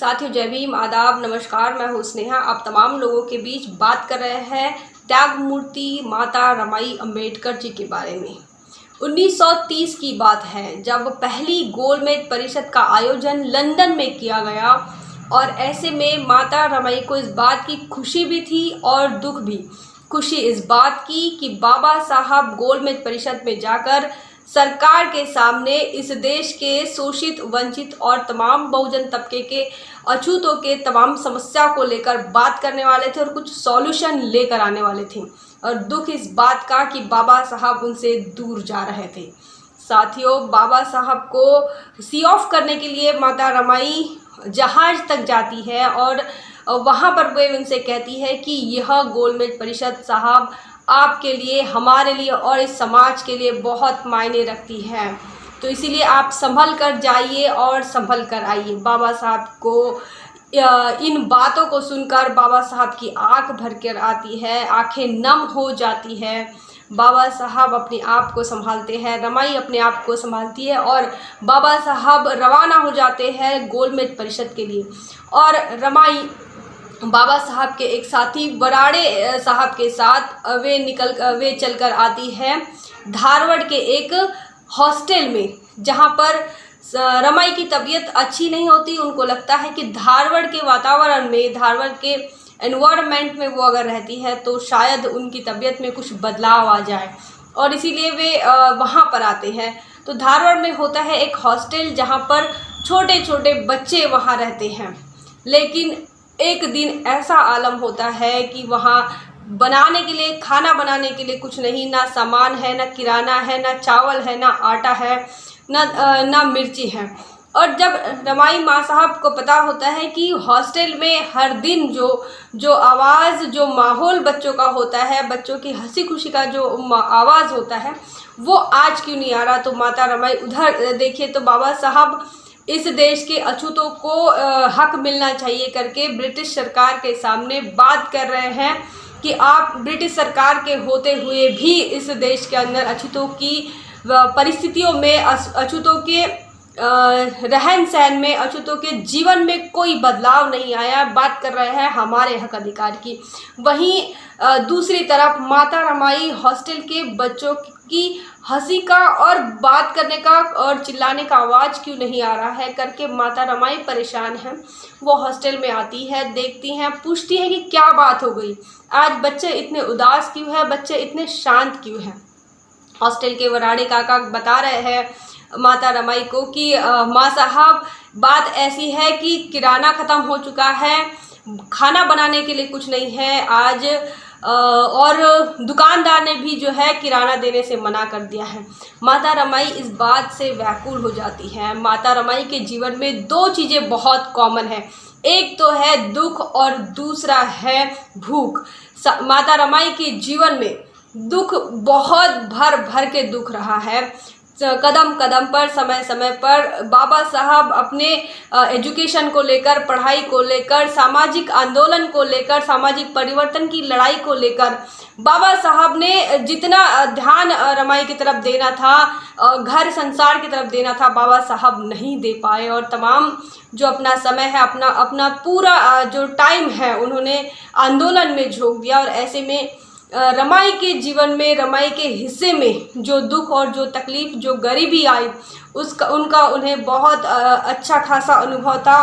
साथियों, जय भीम, आदाब, नमस्कार। मैं हूँ स्नेहा। आप तमाम लोगों के बीच बात कर रहे हैं त्याग मूर्ति माता रमाई अम्बेडकर जी के बारे में। 1930 की बात है जब पहली गोलमेज परिषद का आयोजन लंदन में किया गया और ऐसे में माता रमाई को इस बात की खुशी भी थी और दुख भी। खुशी इस बात की कि बाबा साहब गोलमेज परिषद में जाकर सरकार के सामने इस देश के शोषित, वंचित और तमाम बहुजन तबके के अछूतों के तमाम समस्या को लेकर बात करने वाले थे और कुछ सॉल्यूशन लेकर आने वाले थे। और दुख इस बात का कि बाबा साहब उनसे दूर जा रहे थे। साथियों, बाबा साहब को सी ऑफ करने के लिए माता रमाई जहाज तक जाती है और वहाँ पर वे उनसे कहती है कि यह गोलमेज परिषद साहब आपके लिए, हमारे लिए और इस समाज के लिए बहुत मायने रखती है, तो इसीलिए आप संभल कर जाइए और संभल कर आइए। बाबा साहब को इन बातों को सुनकर बाबा साहब की आंख भर कर आती है, आंखें नम हो जाती है। बाबा साहब अपने आप को संभालते हैं, रमाई अपने आप को संभालती है और बाबा साहब रवाना हो जाते हैं गोलमेज परिषद के लिए। और रमाई बाबा साहब के एक साथी बराड़े साहब के साथ वे चलकर आती है धारवाड़ के एक हॉस्टल में, जहां पर रमाई की तबीयत अच्छी नहीं होती। उनको लगता है कि धारवाड़ के वातावरण में, धारवाड़ के एनवायरनमेंट में वो अगर रहती है तो शायद उनकी तबीयत में कुछ बदलाव आ जाए, और इसीलिए वे वहाँ पर आते हैं। तो धारवाड़ में होता है एक हॉस्टल जहाँ पर छोटे छोटे बच्चे वहाँ रहते हैं। लेकिन एक दिन ऐसा आलम होता है कि वहाँ बनाने के लिए, खाना बनाने के लिए कुछ नहीं, ना सामान है, ना किराना है, ना चावल है, ना आटा है, ना मिर्ची है। और जब रमाई माँ साहब को पता होता है कि हॉस्टल में हर दिन जो आवाज़, जो माहौल बच्चों का होता है, बच्चों की हंसी खुशी का जो आवाज़ होता है, वो आज क्यों नहीं आ रहा, तो माता रमाई उधर देखिए तो बाबा साहब इस देश के अछूतों को हक मिलना चाहिए करके ब्रिटिश सरकार के सामने बात कर रहे हैं कि आप ब्रिटिश सरकार के होते हुए भी इस देश के अंदर अछूतों की परिस्थितियों में, अछूतों के रहन सहन में, अछूतों के जीवन में कोई बदलाव नहीं आया। बात कर रहे हैं हमारे हक अधिकार की। वहीं दूसरी तरफ माता रमाई हॉस्टल के बच्चों की हंसी का और बात करने का और चिल्लाने का आवाज़ क्यों नहीं आ रहा है करके माता रमाई परेशान है। वो हॉस्टल में आती है, देखती हैं, पूछती है कि क्या बात हो गई, आज बच्चे इतने उदास क्यों हैं, बच्चे इतने शांत क्यों हैं। हॉस्टल के वराड़े काका बता रहे हैं माता रमाई को कि माँ साहब, बात ऐसी है कि किराना ख़त्म हो चुका है, खाना बनाने के लिए कुछ नहीं है आज, और दुकानदार ने भी जो है किराना देने से मना कर दिया है। माता रमाई इस बात से व्याकुल हो जाती है। माता रमाई के जीवन में दो चीज़ें बहुत कॉमन है, एक तो है दुख और दूसरा है भूख। माता रमाई के जीवन में दुख बहुत भर भर के दुख रहा है। कदम कदम पर, समय समय पर बाबा साहब अपने एजुकेशन को लेकर, पढ़ाई को लेकर, सामाजिक आंदोलन को लेकर, सामाजिक परिवर्तन की लड़ाई को लेकर बाबा साहब ने जितना ध्यान रमाई की तरफ देना था, घर संसार की तरफ देना था, बाबा साहब नहीं दे पाए। और तमाम जो अपना समय है, अपना पूरा जो टाइम है, उन्होंने आंदोलन में झोंक दिया। और ऐसे में रमाई के जीवन में, रमाई के हिस्से में जो दुख और जो तकलीफ, जो गरीबी आई, उनका उन्हें बहुत अच्छा खासा अनुभव था।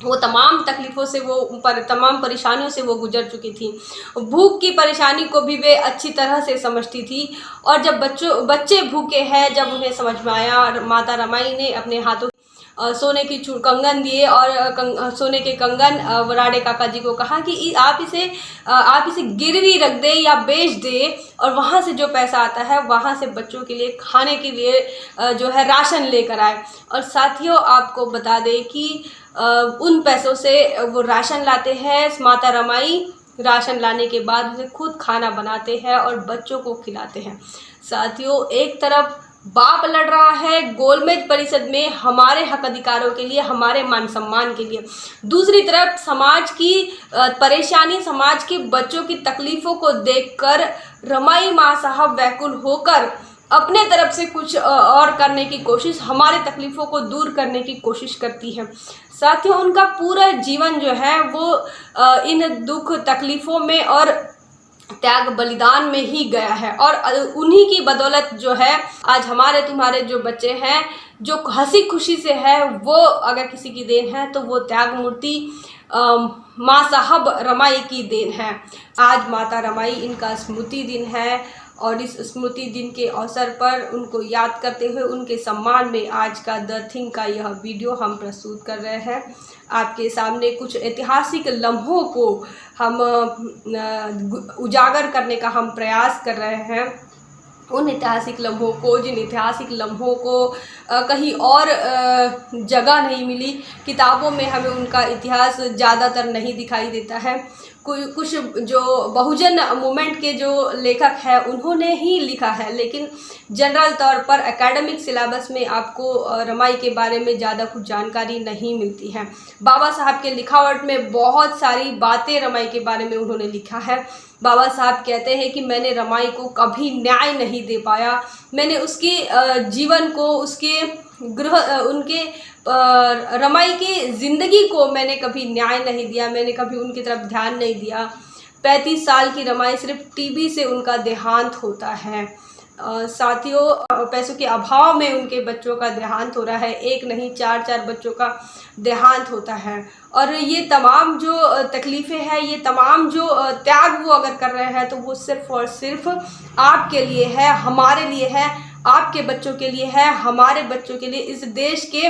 वो तमाम तकलीफ़ों से, तमाम परेशानियों से वो गुजर चुकी थी। भूख की परेशानी को भी वे अच्छी तरह से समझती थी। और जब बच्चे भूखे हैं, जब उन्हें समझ में आया, माता रमाई ने अपने हाथों सोने की कंगन दिए और सोने के कंगन वराड़े काका जी को कहा कि आप इसे गिरवी रख दे या बेच दे, और वहाँ से जो पैसा आता है वहाँ से बच्चों के लिए खाने के लिए जो है राशन लेकर आए। और साथियों, आपको बता दें कि उन पैसों से वो राशन लाते हैं। माता रमाई राशन लाने के बाद उसे खुद खाना बनाते हैं और बच्चों को खिलाते हैं। साथियों, एक तरफ बाप लड़ रहा है गोलमेज परिषद में हमारे हक अधिकारों के लिए, हमारे मान सम्मान के लिए, दूसरी तरफ समाज की परेशानी, समाज के बच्चों की तकलीफ़ों को देखकर रमाई माँ साहब व्याकुल होकर अपने तरफ से कुछ और करने की कोशिश, हमारे तकलीफ़ों को दूर करने की कोशिश करती है। साथियों, उनका पूरा जीवन जो है वो इन दुख तकलीफ़ों में और त्याग बलिदान में ही गया है, और उन्हीं की बदौलत जो है आज हमारे तुम्हारे जो बच्चे हैं, जो हंसी खुशी से है, वो अगर किसी की देन है तो वो त्याग मूर्ति माँ साहब रमाई की देन है। आज माता रमाई इनका स्मृति दिन है, और इस स्मृति दिन के अवसर पर उनको याद करते हुए उनके सम्मान में आज का द थिंग का यह वीडियो हम प्रस्तुत कर रहे हैं। आपके सामने कुछ ऐतिहासिक लम्हों को हम उजागर करने का हम प्रयास कर रहे हैं। उन ऐतिहासिक लम्हों को, जिन ऐतिहासिक लम्हों को कहीं और जगह नहीं मिली, किताबों में हमें उनका इतिहास ज़्यादातर नहीं दिखाई देता है। कुछ जो बहुजन मूवमेंट के जो लेखक हैं उन्होंने ही लिखा है, लेकिन जनरल तौर पर एकेडमिक सिलेबस में आपको रमाई के बारे में ज़्यादा कुछ जानकारी नहीं मिलती है। बाबा साहब के लिखावट में बहुत सारी बातें रमाई के बारे में उन्होंने लिखा है। बाबा साहब कहते हैं कि मैंने रमाई को कभी न्याय नहीं दे पाया, मैंने उसके जीवन को, उसके उनके रमाई की ज़िंदगी को मैंने कभी न्याय नहीं दिया, मैंने कभी उनकी तरफ ध्यान नहीं दिया। 35 साल की रमाई, सिर्फ टीबी से उनका देहांत होता है। साथियों, पैसों के अभाव में उनके बच्चों का देहांत हो रहा है, एक नहीं 4-4 बच्चों का देहांत होता है। और ये तमाम जो तकलीफ़ें हैं, ये तमाम जो त्याग वो अगर कर रहे हैं तो वो सिर्फ़ और सिर्फ आपके लिए है, हमारे लिए है, आपके बच्चों के लिए है, हमारे बच्चों के लिए, इस देश के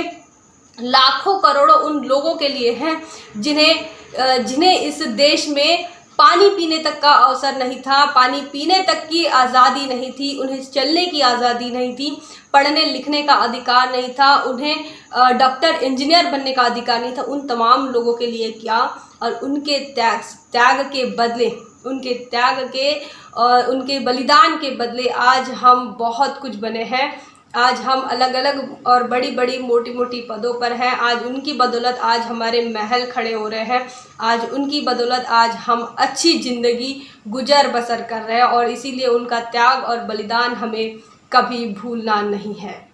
लाखों करोड़ों उन लोगों के लिए हैं जिन्हें इस देश में पानी पीने तक का अवसर नहीं था, पानी पीने तक की आज़ादी नहीं थी, उन्हें चलने की आज़ादी नहीं थी, पढ़ने लिखने का अधिकार नहीं था, उन्हें डॉक्टर इंजीनियर बनने का अधिकार नहीं था। उन तमाम लोगों के लिए क्या, और उनके त्याग के बदले, उनके त्याग के और उनके बलिदान के बदले आज हम बहुत कुछ बने हैं। आज हम अलग अलग और बड़ी बड़ी मोटी मोटी पदों पर हैं। आज उनकी बदौलत आज हमारे महल खड़े हो रहे हैं, आज उनकी बदौलत आज हम अच्छी ज़िंदगी गुजर बसर कर रहे हैं, और इसीलिए उनका त्याग और बलिदान हमें कभी भूलना नहीं है।